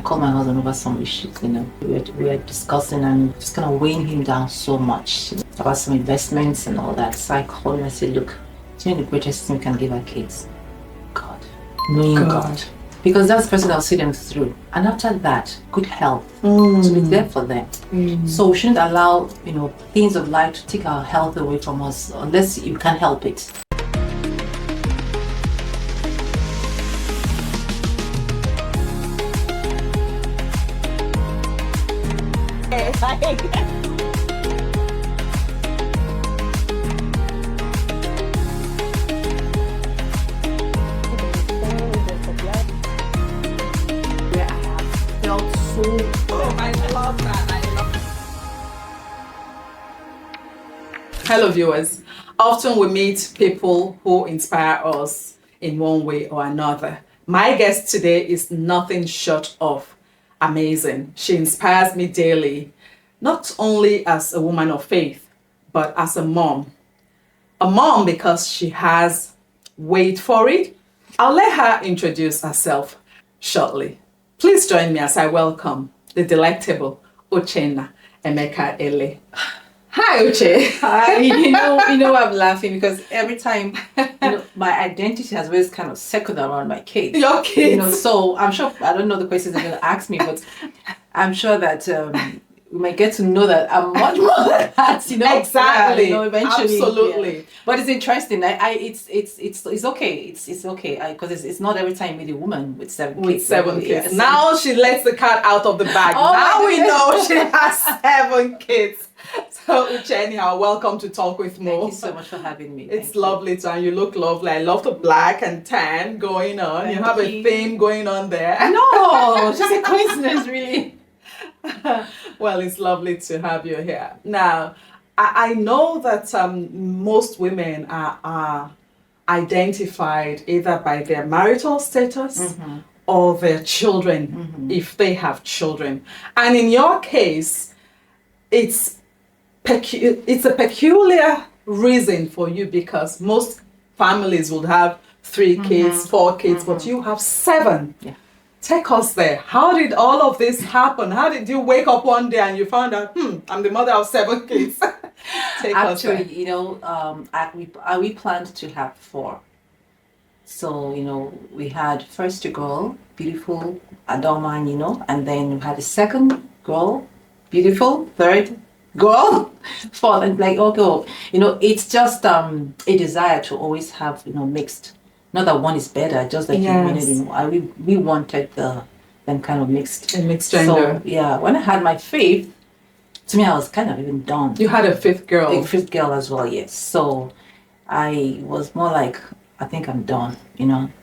called my husband over some issues, We were discussing and just kind of weighing him down so much about some investments and all that. So I called him and I said, look, the greatest thing we can give our kids? God. Knowing God. Because that's the person that will see them through. And after that, good health. To be there for them. So we shouldn't allow, things of life to take our health away from us unless you can help it. Hello viewers, often we meet people who inspire us in one way or another. My guest today is nothing short of amazing. She inspires me daily, not only as a woman of faith, but as a mom. A mom because she has, wait for it, I'll let her introduce herself shortly. Please join me as I welcome the delectable Uche Emeka-Eleh. Hi, Uche. Hi. You know I'm laughing because every time, my identity has always kind of circled around my kids. Your kids. So I'm sure, I don't know the questions they're going to ask me, but I'm sure that we might get to know that I'm much more than that, Exactly. Eventually. Absolutely. Yeah. But it's interesting. It's okay. It's okay because it's not every time you meet a woman with seven kids. Yes. Now she lets the cat out of the bag. Oh, now we know she has 7 kids. So Uche, anyhow, welcome to Talk with Mo. Thank you so much for having me. It's lovely to, and you look lovely. I love the black and tan going on. You have a theme going on there. No, it's just a coincidence, really. Well, it's lovely to have you here. Now, I know that most women are identified either by their marital status or their children, if they have children. And in your case, it's a peculiar reason for you because most families would have 3 kids, 4 kids, but you have 7. Yeah. Take us there. How did all of this happen? How did you wake up one day and you found out, I'm the mother of 7 kids? Actually, we planned to have 4. So, we had first a girl, beautiful, Adoma, and then we had a second girl, beautiful, third girl, fourth, and it's just a desire to always have, mixed. Not that one is better, just that you wanted, we wanted them kind of mixed. A mixed gender. So, yeah, when I had my 5th, to me, I was kind of even done. You had a 5th girl. A 5th girl as well, yes. So I was more like, I think I'm done,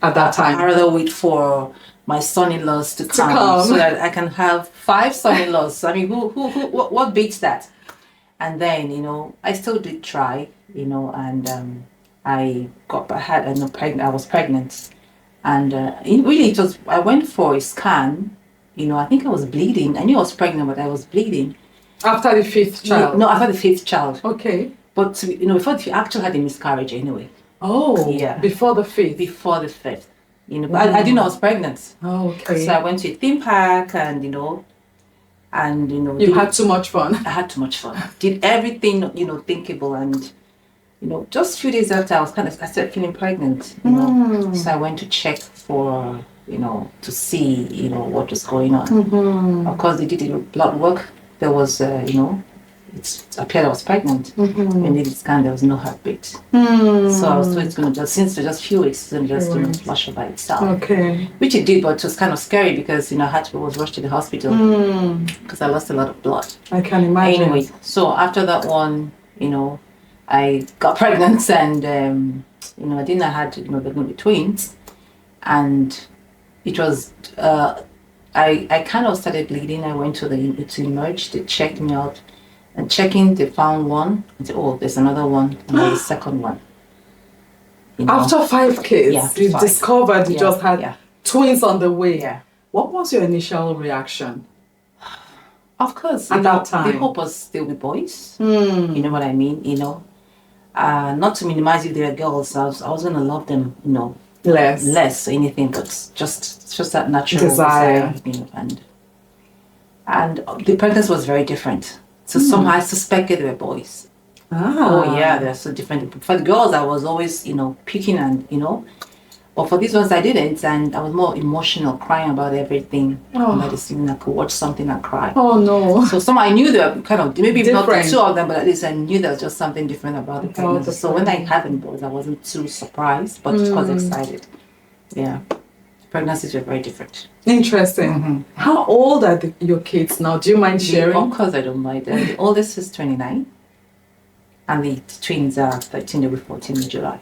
At that time. I'd rather wait for my son-in-laws to come so that I can have 5 son-in-laws. I mean, what beats that? And then, I still did try, and I was pregnant. And I went for a scan, I think I was bleeding. I knew I was pregnant, but I was bleeding. After the 5th child? No, after the 5th child. Okay. But, before you actually had a miscarriage anyway. Oh, yeah. Before the 5th? Before the 5th. But I didn't know I was pregnant. Oh, okay. So I went to a theme park and, You had too much fun. I had too much fun. Did everything, thinkable, and just a few days after I started feeling pregnant, So I went to check for, to see, what was going on. Of course, they did the blood work. There was, it appeared I was pregnant. When they did the scan, there was no heartbeat. So I was told it's going to since for just a few weeks, it's going to just flush by itself. Okay. Which it did, but it was kind of scary because, I was rushed to the hospital because I lost a lot of blood. I can imagine. Anyway, so after that one, I got pregnant and, I didn't know I had, they're going to be twins. And it was, I kind of started bleeding. I went to emerge. They checked me out. And checking, they found one. And said, oh, there's another one. And there's a second one. After 5 kids, you discovered you just had twins on the way. Yeah. What was your initial reaction? Of course. At that time. The hope was they'll be boys. You know what I mean? Not to minimize if they're girls. I was going to love them, less or anything, but just that natural desire. And And the pregnancy was very different. So somehow I suspected they were boys. Oh yeah, they're so different. For the girls, I was always, picking and, but for these ones I didn't, and I was more emotional, crying about everything. Medicine, I could watch something and cry. Oh no. So somehow I knew they were kind of, maybe different. Not the two of them, but at least I knew there was just something different about the pregnancy. So when I had them boys, I wasn't too surprised, but was excited. Yeah. Pregnancies were very different. Interesting. How old are your kids now? Do you mind sharing? Of course I don't mind. The oldest is 29. And the twins are 13, they'll be 14 in July.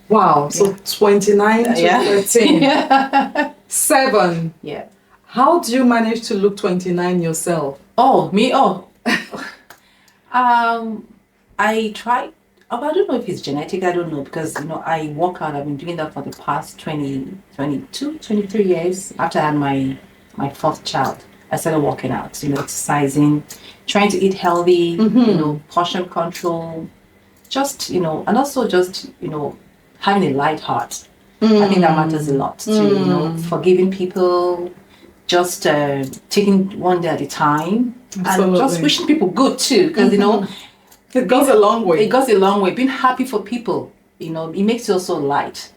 Wow, so 29 to 13. Yeah. 7. Yeah. How do you manage to look 29 yourself? Oh, me? Oh. I tried. Oh, I don't know if it's genetic. I don't know because, I work out. I've been doing that for the past 23 years. After I had my fourth child, I started working out, exercising, trying to eat healthy, portion control, just, and also just, having a light heart. I think that matters a lot too, forgiving people, just taking one day at a time. Absolutely. And just wishing people good too, because, it goes a long way. It goes a long way. Being happy for people, it makes you also light.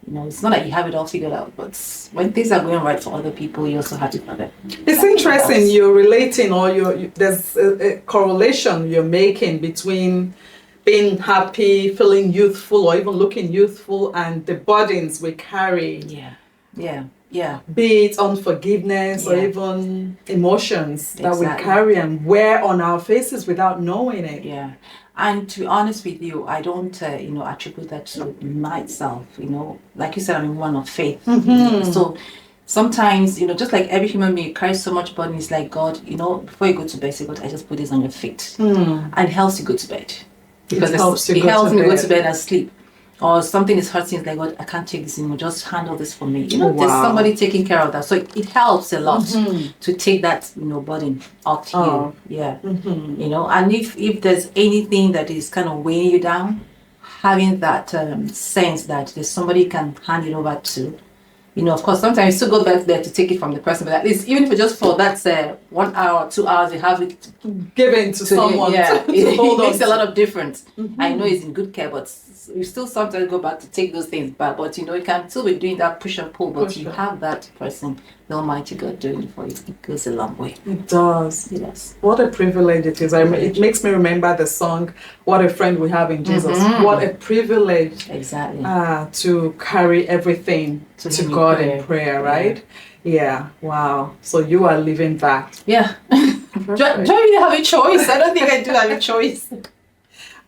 It's not like you have it all figured out, but when things are going right for other people, you're also happy for them. It's interesting you're relating, or there's a correlation you're making between being happy, feeling youthful, or even looking youthful, and the burdens we carry. Yeah. Be it unforgiveness or even emotions that we carry and wear on our faces without knowing it. Yeah. And to be honest with you, I don't, attribute that to myself, Like you said, I'm one of faith. So sometimes, just like every human being carries so much burden, it's like, God, before you go to bed, say, God, I just put this on your feet. And it helps you go to bed. Because it helps me go to bed and sleep. Or something is hurting, it's like, God, I can't take this anymore, just handle this for me. There's somebody taking care of that. So it helps a lot to take that, burden off you. Yeah. And if there's anything that is kind of weighing you down, having that sense that there's somebody you can hand it over to. Of course, sometimes you still go back there to take it from the person, but at least, even if it's just for that 1 hour, 2 hours, you have it given to someone. It makes a lot of difference. I know it's in good care, but you still sometimes go back to take those things back. But you can still be doing that push and pull, but you have that person, the Almighty God, doing it for you. It goes a long way. It does. Yes. What a privilege it is. It makes me remember the song, What a Friend We Have in Jesus. What a privilege. Exactly. To carry everything to God in prayer, right? Yeah. Wow. So you are living that. Yeah. Do I really have a choice? I don't think I do have a choice.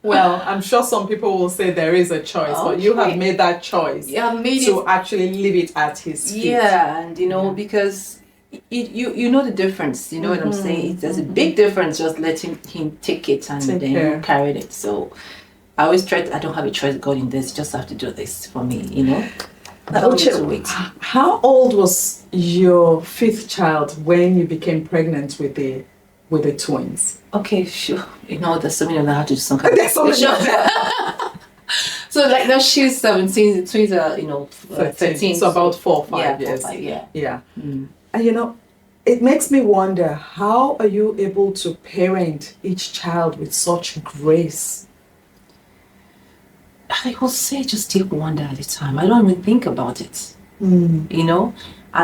Well, I'm sure some people will say there is a choice, but you have made that choice to actually leave it at His feet. Yeah, and because you know the difference. You know what I'm saying? There's a big difference just letting Him take it and then you carried it. So I always I don't have a choice, God, in this. Just have to do this for me. I don't need to wait. How old was your 5th child when you became pregnant with the twins? Okay, sure. There's so many of them. I have to do some kind of So like now she's 17, the twins are 13. So about 4 or 5 years. 4 or 5, yeah. And it makes me wonder, how are you able to parent each child with such grace? I will say just take one day at a time. I don't even think about it. And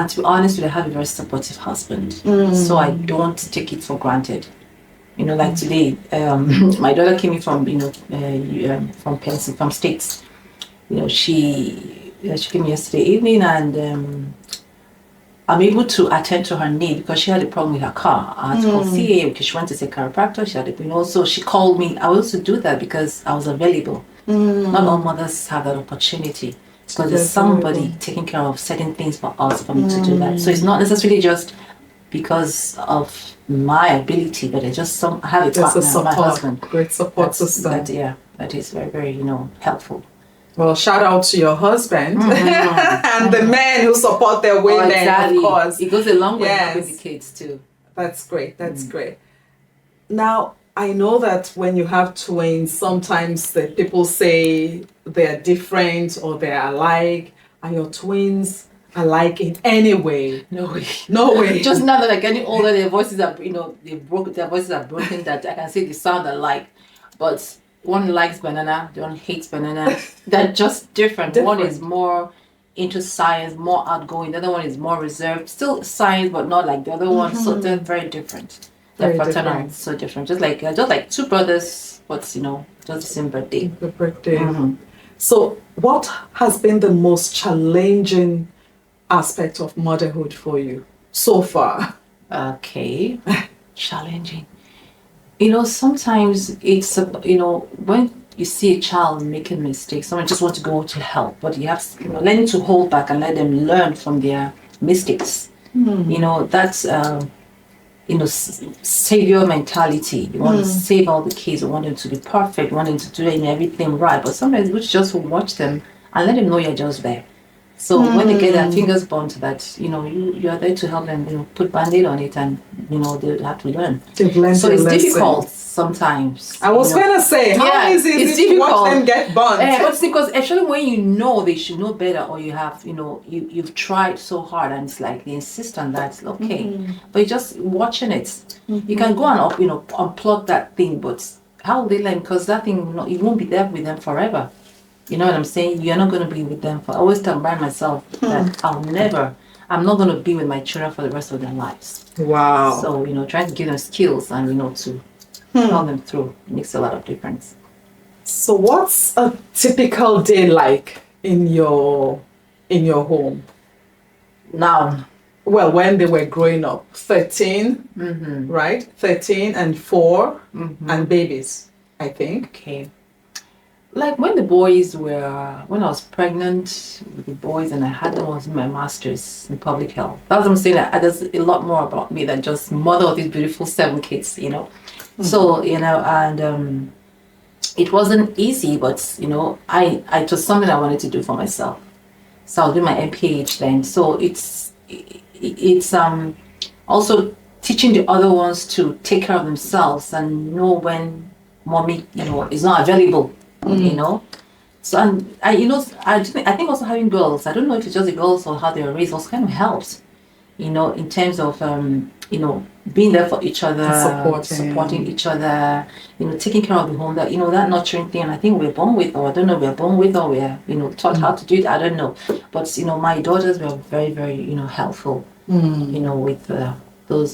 to be honest with you, I have a very supportive husband. So I don't take it for granted. Like today, my daughter came in from from States. She came yesterday evening, and I'm able to attend to her need because she had a problem with her car. I had to call CA because she went to see a chiropractor. She had so she called me. I also do that because I was available. Not all mothers have that opportunity. Because there's somebody taking care of certain things for us for me to do that. So it's not necessarily just because of my ability, but it's just I have a partner, my husband. Great support system. That is very, very, helpful. Well, shout out to your husband and the men who support their women, of course. It goes a long way with the kids too. That's great. That's great. Now, I know that when you have twins, sometimes the people say they're different or they're alike. Are your twins alike in any way. No way. No way. Just now that they're getting older, their voices are, their voices are broken that I can say they sound alike. But one likes banana, the one hates banana. They're just different. One is more into science, more outgoing. The other one is more reserved. Still science, but not like the other one. So they're very different. They're fraternal, so different. Just like two brothers, but just the same birthday. The birthday. So, what has been the most challenging aspect of motherhood for you so far? Okay, challenging. Sometimes it's when you see a child making mistakes, someone just wants to go to help, but you have learning to hold back and let them learn from their mistakes. That's savior mentality. You want to save all the kids, you want them to be perfect, you want them to do everything right, but sometimes we just watch them and let them know you're just there. So when they get their fingers burnt, that you are there to help them, put band-aid on it, and they have to learn. So it's difficult sometimes. I was gonna say, how easy is it to watch them get burnt? But because actually, when they should know better, or you have you've tried so hard, and it's like they insist on that, okay. But you're just watching it. You can go and unplug that thing, but how will they learn? Because that thing, it won't be there with them forever. You know what I'm saying? You're not going to be with them I always tell myself that I'm not going to be with my children for the rest of their lives. Wow. So, trying to give them skills and, to help them through makes a lot of difference. So what's a typical day like in your home? Now, well, when they were growing up, 13, right? 13 and 4 and babies, I think. Okay. Like when when I was pregnant with the boys and I had them, was my master's in public health. That's what I'm saying. That there's a lot more about me than just mother of these beautiful 7 kids, So, and it wasn't easy, but, it was something I wanted to do for myself. So I'll do my MPH then. So it's also teaching the other ones to take care of themselves and know when mommy, is not available. So I think also having girls, I don't know if it's just the girls or how they were raised, also kind of helps, in terms of being there for each other, supporting each other, taking care of the home, that that nurturing thing. I think we're born with, or I don't know, we're born with, or we're taught how to do it. I don't know, but my daughters were very, very helpful, with those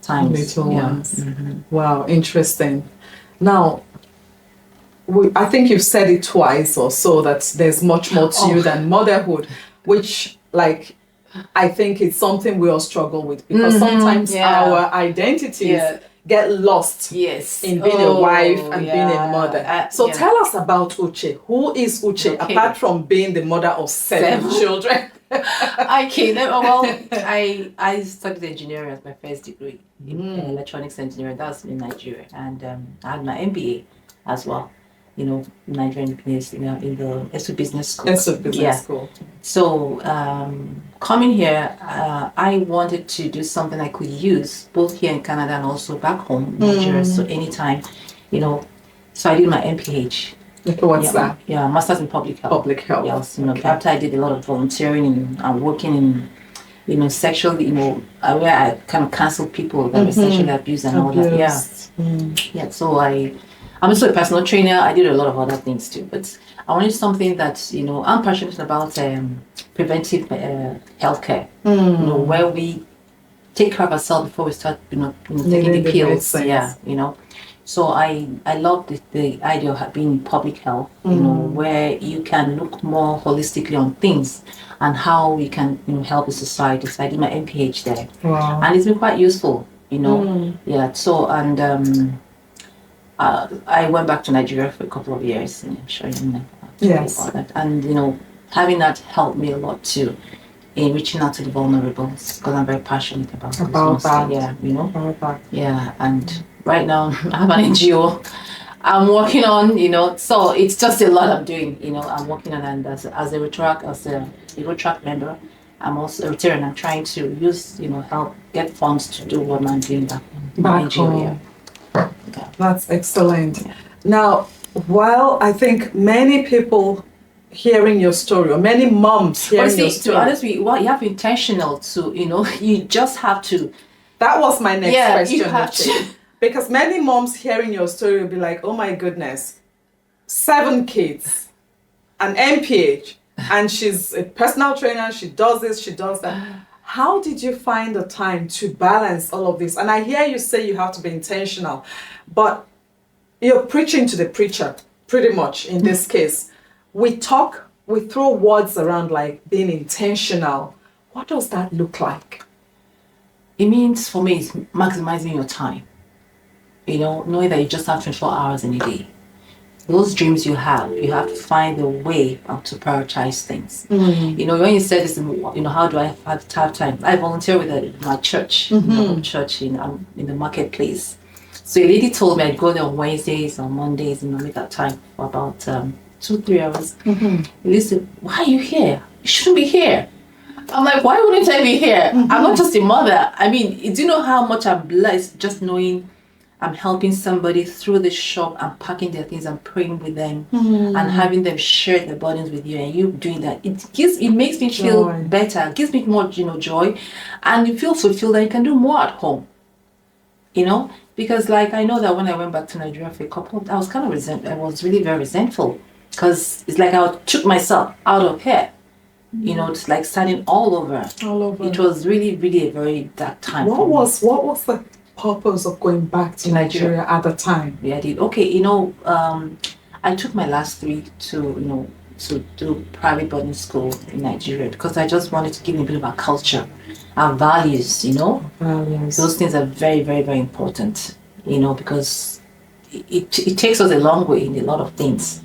times. Little ones. Wow, interesting. Now, I think you've said it twice or so, that there's much more to you than motherhood, which, I think it's something we all struggle with, because sometimes our identities get lost in being a wife and being a mother. So tell us about Uche. Who is Uche, apart from being the mother of 7 children? Okay, well, I studied engineering as my first degree in electronics engineering. That was in Nigeria, and I had my MBA as well. Nigerian business, in the Ep7 business school. Ep7 business school. So coming here, I wanted to do something I could use both here in Canada and also back home in Nigeria. So anytime, so I did my MPH. What's that? Yeah, Masters in Public Health. Public Health. Yes, after I did a lot of volunteering and working in sexually, where I kind of counseled people that were sexually abused and all that. Yeah. So I'm also a personal trainer. I did a lot of other things too, but I wanted something that, I'm passionate about preventive healthcare, where we take care of ourselves before we start, taking the pills. Yeah, So I love the idea of being in public health, where you can look more holistically on things and how we can, help the society. So I did my MPH there. Wow. And it's been quite useful, Yeah, so, and I went back to Nigeria for a couple of years, and I'm sure you know about that. And, having that helped me a lot too in reaching out to the vulnerables, because I'm very passionate about that. Yeah, About that. Yeah, and right now I have an NGO I'm working on, so it's just a lot I'm doing, I'm working on, and as a Rotrack member, I'm also a veteran. I'm trying to use, help get funds to do what I'm doing back in Nigeria. Yeah. That's excellent. Yeah. Now, while I think many people hearing your story, or many moms But hearing see, your to be story? honest with you, well, you have to be intentional to, you just have to. That was my next question. You have to. Because many moms hearing your story will be like, oh my goodness, 7 kids, an MPH, and she's a personal trainer, she does this, she does that. How did you find the time to balance all of this? And I hear you say you have to be intentional, but you're preaching to the preacher, pretty much in this case. We throw words around like being intentional. What does that look like? It means, for me, it's maximizing your time. Knowing that you just have 24 hours in a day. Those dreams you have to find a way to prioritize things. When you said this, how do I have time? I volunteer with my church, church in the marketplace. So a lady told me I'd go there on Wednesdays or Mondays and make that time for about 2-3 hours. Listen, why are you here? You shouldn't be here. I'm like, why wouldn't I be here? I'm not just a mother. I mean, do you know how much I'm blessed just knowing I'm helping somebody through the shop and packing their things and praying with them and having them share their burdens with you, and you doing that. It makes me feel better. It gives me more, joy, and you feel fulfilled and you can do more at home. Because like I know that when I went back to Nigeria for a couple, I was kind of I was really very resentful because it's like I took myself out of here. It's like starting all over. It was really, really a very dark time. What was the purpose of going back to Nigeria at the time? Yeah, I did. Okay, I took my last 3 to do private boarding school in Nigeria because I just wanted to give me a bit of our culture, our values, Values. Those things are very, very, very important, because it takes us a long way in a lot of things.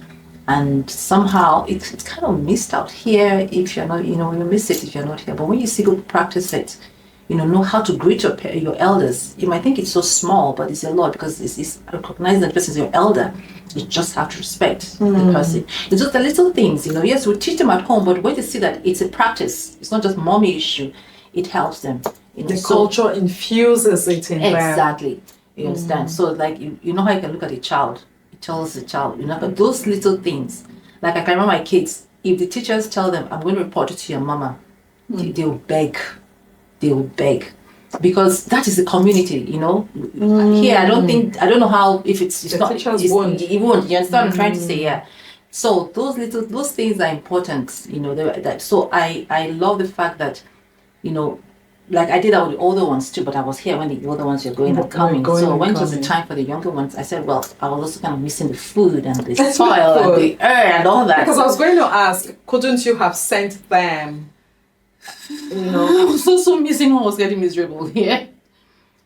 And somehow it's kind of missed out here if you're not, you miss it if you're not here. But when you see people practice it, know how to greet your elders. You might think it's so small, but it's a lot because it's recognizing that the person is your elder. You just have to respect the person. It's just the little things, Yes, we teach them at home, but when they see that it's a practice, it's not just mommy issue, it helps them. The culture infuses it in them. Exactly. You understand? So like, you know how you can look at a child. It tells the child, but those little things. Like I can remember my kids, if the teachers tell them, I'm going to report it to your mama, they'll beg. They will beg because that is the community, Here, I don't know how, if it's the not, it won't. You understand what I'm trying to say? Yeah. So those things are important, so I love the fact that, like I did that with the older ones too, but I was here when the older ones were going and coming. So when it was the time for the younger ones, I said, well, I was also kind of missing the food and the soil and the air and all that. Because I was going to ask, couldn't you have sent them? I was also missing home. I was getting miserable here.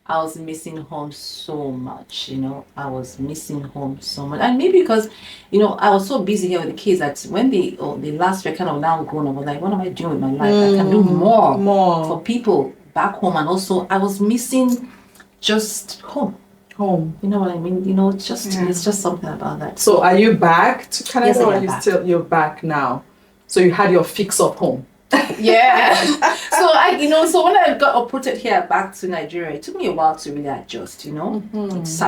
I was missing home so much, I was missing home so much. And maybe because, I was so busy here with the kids that when the last year kind of now grown up, I was like, what am I doing with my life? I can do more for people back home. And also I was missing just home. You know what I mean? It's just something about that. So are you back to Canada? Yes, or you're back now? So you had your fix of home. Yeah. So when I got uprooted here back to Nigeria, it took me a while to really adjust, to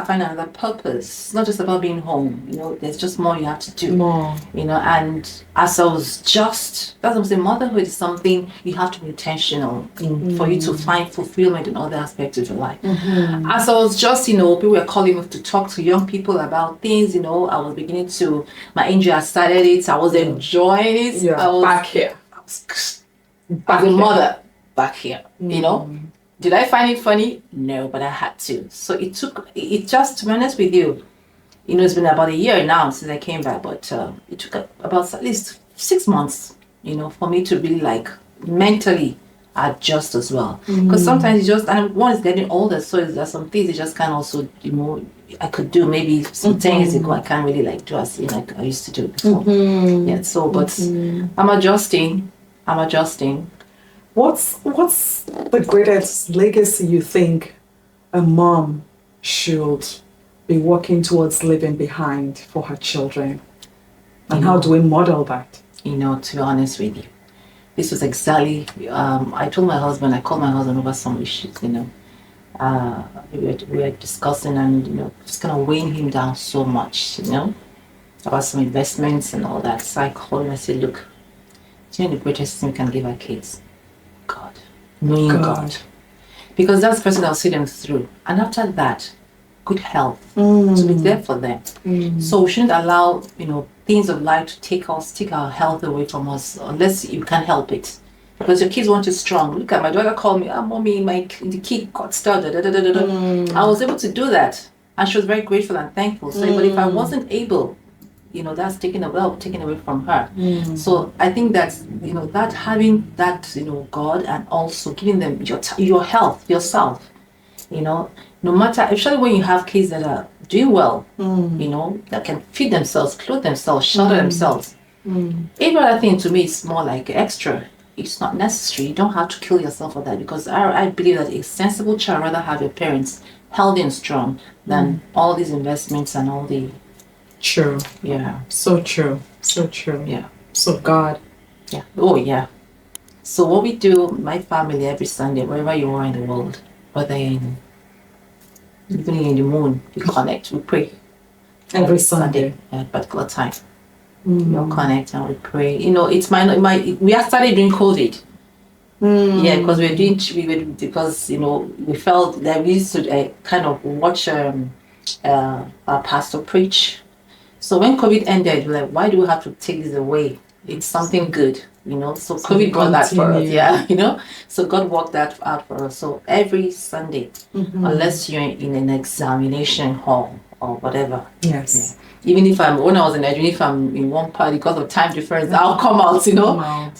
find another purpose. It's not just about being home, there's just more you have to do. More. And as I was that's what I'm saying, motherhood is something you have to be intentional in for you to find fulfillment in other aspects of your life. As I was just, people were calling me to talk to young people about things, I was beginning to, my angel had started it, I was enjoying it. Yeah, I was back here. As a mother back here, Did I find it funny? No, but I had to. So it just, to be honest with you, it's been about a year now since I came back, but it took about at least 6 months, for me to really like mentally adjust as well. Because sometimes and one is getting older, so there's some things you just can't also, I could do maybe some 10 years ago. I can't really like do as like I used to do before. Yeah. So, but I'm adjusting. What's the greatest legacy you think a mom should be working towards leaving behind for her children? And how do we model that? To be honest with you, this was exactly, I called my husband over some issues, we were discussing and, just kind of weighing him down so much, about some investments and all that. So I called him. I said, look, do you know the greatest thing we can give our kids? God. Knowing God. Because that's the person that will see them through. And after that, good health to be there for them. So we shouldn't allow, things of life to take our health away from us unless you can help it. Because your kids want you strong. Look at my daughter called me, mommy, the kid got started. I was able to do that. And she was very grateful and thankful. So, but if I wasn't able, that's taken away from her. So I think that, that having that, God, and also giving them your health, yourself, no matter, especially when you have kids that are doing well, that can feed themselves, clothe themselves, shelter themselves. Every other thing to me is more like extra. It's not necessary. You don't have to kill yourself for that, because I believe that a sensible child rather have your parents healthy and strong than all these investments and all the... True. Yeah. So true. So true. Yeah. So God. Yeah. Oh, yeah. So what we do, my family, every Sunday, wherever you are in the world, whether even in the moon, we connect, we pray. Every Sunday. At a particular time. We'll connect and we pray. It's we have started during COVID. Yeah, because we felt that we used to kind of watch our pastor preach. So when COVID ended, we're like, why do we have to take this away? It's something good, So COVID brought that for us, yeah, So God worked that out for us. So every Sunday, unless you're in an examination hall or whatever. Yes. Yeah. Even if when I was in Nigeria, if I'm in one part because of time difference, I'll come out,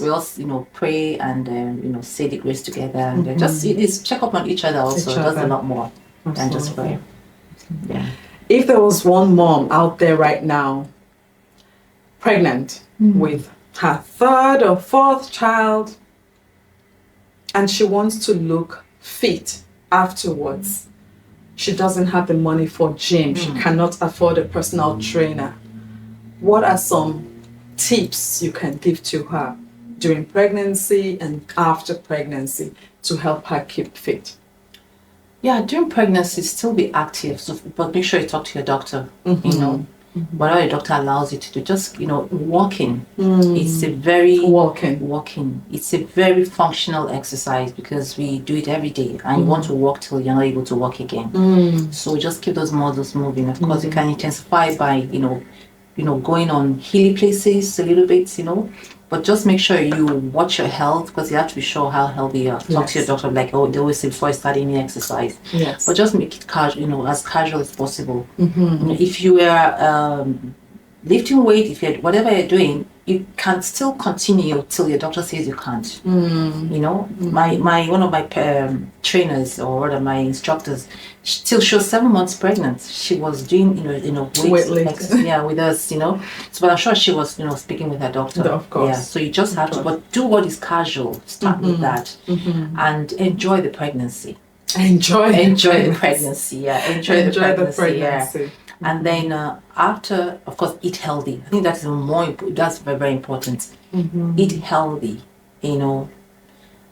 We also, pray and, say the grace together and just check up on each other also. It does a lot more than just pray. Yeah. If there was one mom out there right now, pregnant with her third or fourth child, and she wants to look fit afterwards, she doesn't have the money for gym, she cannot afford a personal trainer, what are some tips you can give to her during pregnancy and after pregnancy to help her keep fit? Yeah, during pregnancy, still be active, but make sure you talk to your doctor, whatever your doctor allows you to do, just, walking. It's a very... Walking. It's a very functional exercise because we do it every day and you want to walk till you're not able to walk again. So just keep those muscles moving. Of course, you can intensify by, going on hilly places a little bit, but just make sure you watch your health because you have to be sure how healthy you are. Talk to your doctor, like they always say before you start any exercise. Yes. But just make it casual, as casual as possible. If you are lifting weight, if you're whatever you're doing, you can still continue till your doctor says you can't. My one of my trainers or rather my instructors, till she was 7 months pregnant, she was doing weightlifting, with us, So, but I'm sure she was speaking with her doctor. Of course. Yeah. So you just have to, but do what is casual. Start with that, and enjoy the pregnancy. Enjoy the pregnancy. Yeah. Enjoy the pregnancy. Yeah. And then after, of course, eat healthy. I think that's that's very, very important. Eat healthy,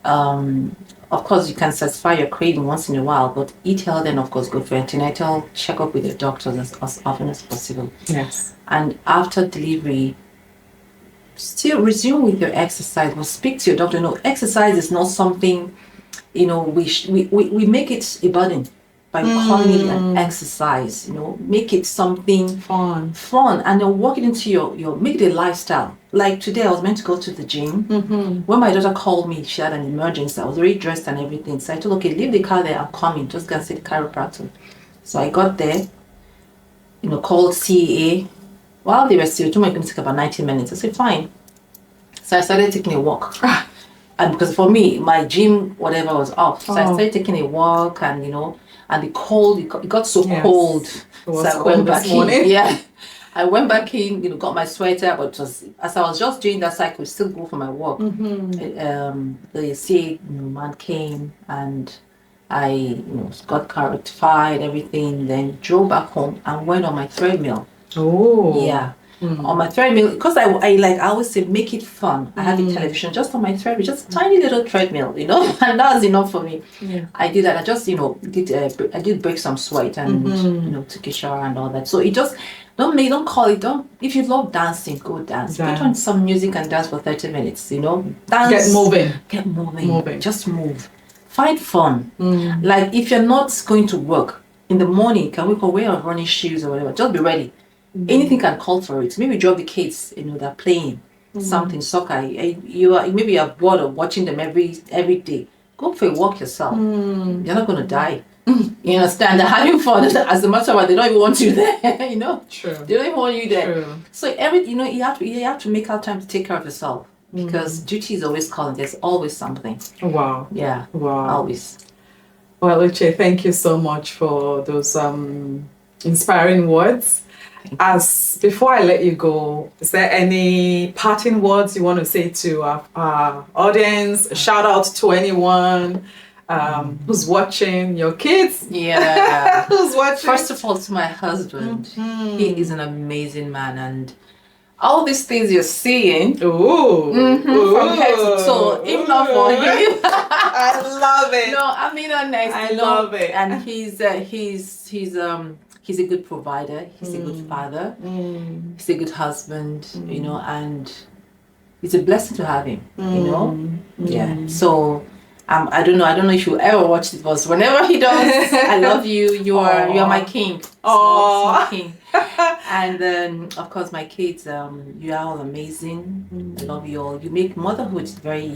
Of course, you can satisfy your craving once in a while, but eat healthy and, of course, go for antenatal checkup with your doctors as often as possible. Yes. And after delivery, still resume with your exercise, but speak to your doctor. Exercise is not something, we make it a burden by calling it an exercise, make it something fun, and then work it into your make it a lifestyle. Like today, I was meant to go to the gym. When my daughter called me, she had an emergency. I was already dressed and everything, so I told her, okay, leave the car there. I'm coming. Just go and see the chiropractor. So I got there, called CAA. While they were still, it might take about 90 minutes. I said, fine. So I started taking a walk. And because for me, my gym, whatever, was off. So I started taking a walk and, and the cold, it got so cold. It was so I cold went back this morning. in. Yeah. I went back in, got my sweater, but as I was just doing that, so I could still go for my walk. The CA man came and I got rectified, everything, then drove back home and went on my treadmill. Oh. Yeah. On my treadmill, because I always say make it fun. I have a television just on my treadmill, just a tiny little treadmill, and that was enough for me. Yeah. I did that. I just I did break some sweat and took a shower and all that. So it just, Don't call it, don't, if you love dancing, go dance. Put on some music and dance for 30 minutes, you know. Dance. Get moving. Just move. Find fun. Like, if you're not going to work in the morning, can we wear your running shoes or whatever, just be ready. Anything can call for it. Maybe drop the kids, you know, they're playing something, soccer. Maybe you're bored of watching them every day. Go for a walk yourself. You're not going to die. You understand? They're having fun. As a matter of fact, they don't even want you there. You know. True. They don't even want you there. True. So you have to make out time to take care of yourself, because duty is always calling. There's always something. Wow. Yeah. Wow. Always. Well, Uche, thank you so much for those inspiring words. As before I let you go, is there any parting words you want to say to our audience? A shout out to anyone who's watching, your kids? Yeah. Who's watching? First of all, to my husband. He is an amazing man, and all these things you're seeing, from head to toe, if not for him. I love it. No, I mean, honest. I love it. And he's a good provider. He's a good father. He's a good husband. You know, and it's a blessing to have him. You know, yeah. So. I don't know if you ever watch it, but whenever he does, I love you. You are my king. Small king. And then, of course, my kids. You are all amazing. I love you all. You make motherhood very,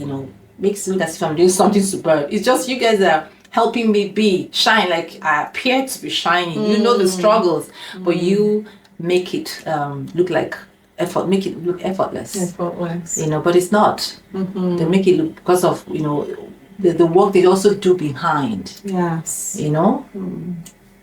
makes me look as if I'm doing something superb. It's just you guys are helping me shine. Like, I appear to be shining. You know the struggles, but you make it look like effort. Make it look effortless. Effortless. But it's not. They make it look because of the work they also do behind. Yes.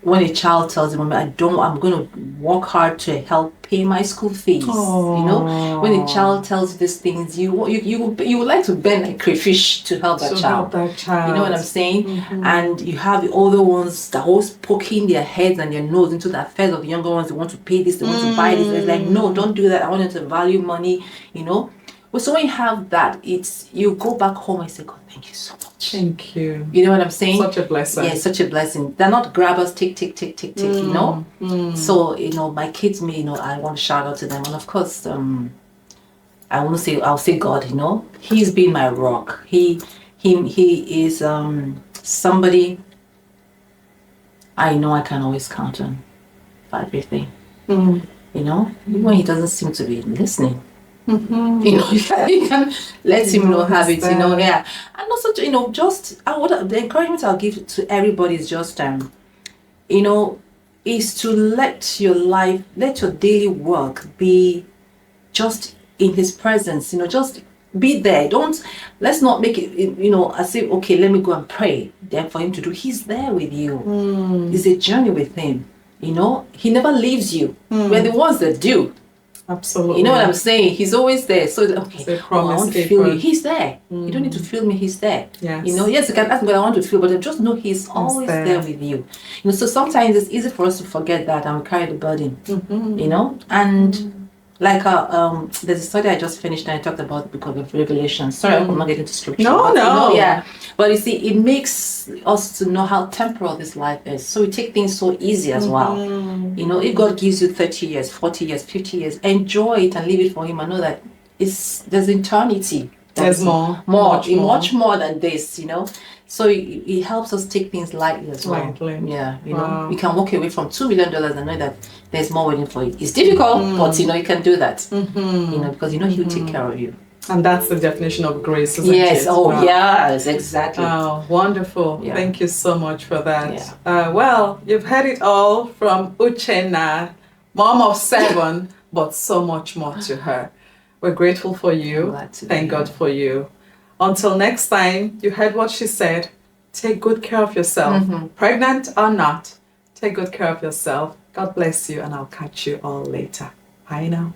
When a child tells you, "Mommy, I'm going to work hard to help pay my school fees." Aww. When a child tells you these things, you would like to bend like crayfish to help that child. You know what I'm saying? And you have the older ones that always poking their heads and their nose into the affairs of the younger ones. They want to pay this, they want to buy this. It's like, no, don't do that. I want you to value money. Well, so when you have that, you go back home and say, "God, thank you so much." Thank you. You know what I'm saying? Such a blessing. Yeah, such a blessing. They're not grabbers, tick, So, my kids, I want to shout out to them. And of course, I'll say God, He's been my rock. He is somebody I know I can always count on for everything. Even when he doesn't seem to be listening. You can let him have it, yeah. And also, the encouragement I'll give to everybody is just, is to let your daily work be just in his presence, just be there. Let's not make it, as if, okay, let me go and pray then for him to do. He's there with you. It's a journey with him, he never leaves you. We're the ones that do. Absolutely. You know what I'm saying? He's always there. So, okay, I want to feel you. He's there. You don't need to feel me. He's there. Yes. Yes, you can ask me what I want to feel, but I just know he's always there with you. So sometimes it's easy for us to forget that and we carry the burden. And like there's a study I just finished and I talked about the book of Revelation. Sorry, I'm not getting into scripture. No. But you see, it makes us to know how temporal this life is. So we take things so easy as well. If God gives you 30 years, 40 years, 50 years, enjoy it and leave it for him and know that there's eternity. There's much more than this, So it helps us take things lightly as well. Yeah, Wow. We can walk away from $2 million and know that there's more waiting for you. It's difficult, but you can do that. Because He'll take care of you. And that's the definition of grace, isn't it? Yes. Oh, wow. Yes, exactly. Oh, wonderful. Yeah. Thank you so much for that. Yeah. Well, you've heard it all from Uchenna, mom of 7, but so much more to her. We're grateful for you. Thank God for you. Until next time, you heard what she said. Take good care of yourself. Pregnant or not, take good care of yourself. God bless you, and I'll catch you all later. Bye now.